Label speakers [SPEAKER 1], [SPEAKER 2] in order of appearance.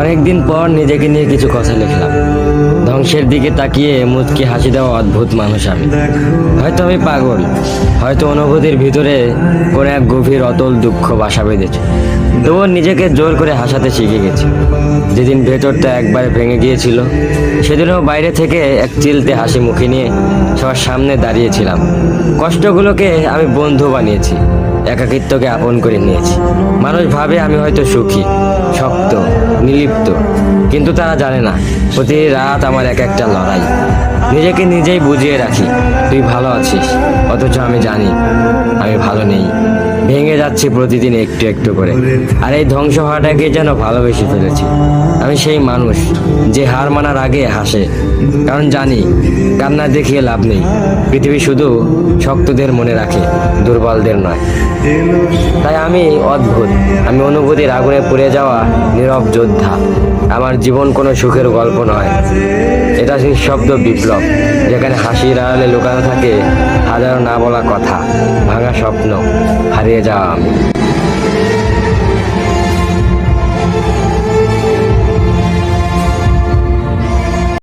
[SPEAKER 1] অনেকদিন পর নিজেকে নিয়ে কিছু কথা লিখলাম। ধ্বংসের দিকে তাকিয়ে মুচকি হাসি দেওয়া অদ্ভুত মানুষ আমি। হয়তো আমি পাগল, হয়তো অনুভূতির ভিতরে কোনো এক গভীর অতল দুঃখ বাসা বেঁধেছে। তবুও নিজেকে জোর করে হাসাতে শিখে গেছি। যেদিন ভেতরটা একবারে ভেঙে গিয়েছিল, সেদিনও বাইরে থেকে এক চিলতে হাসি মুখে নিয়ে সবার সামনে দাঁড়িয়েছিলাম। কষ্টগুলোকে আমি বন্ধু বানিয়েছি, একাকিত্বকে আপন করে নিয়েছি। মানুষ ভাবে আমি হয়তো সুখী, শক্ত, নির্লিপ্ত, কিন্তু তারা জানে না প্রতি রাত আমার এক একটা লড়াই। নিজেকে নিজেই বুঝিয়ে রাখি তুই ভালো আছিস, অথচ আমি জানি আমি ভালো নেই। ভেঙে যাচ্ছি প্রতিদিন একটু একটু করে, আর এই ধ্বংস হওয়াটাকে যেন ভালোবেসে ফেলেছি। আমি সেই মানুষ যে হার মানার আগে হাসে, কারণ জানি কান্না দেখিয়ে লাভ নেই। পৃথিবী শুধু শক্তদের মনে রাখে, দুর্বলদের নয়। তাই আমি অদ্ভুত, আমি অনুভূতির আগুনে পুড়ে যাওয়া নীরব যোদ্ধা। আমার জীবন কোনো সুখের গল্প নয়, এটা নিঃশব্দ বিপ্লব, যেখানে হাসির আড়ালে লুকানো থাকে হাজারো না বলা কথা, ভাঙা স্বপ্ন, হারিয়ে যাওয়া আমি।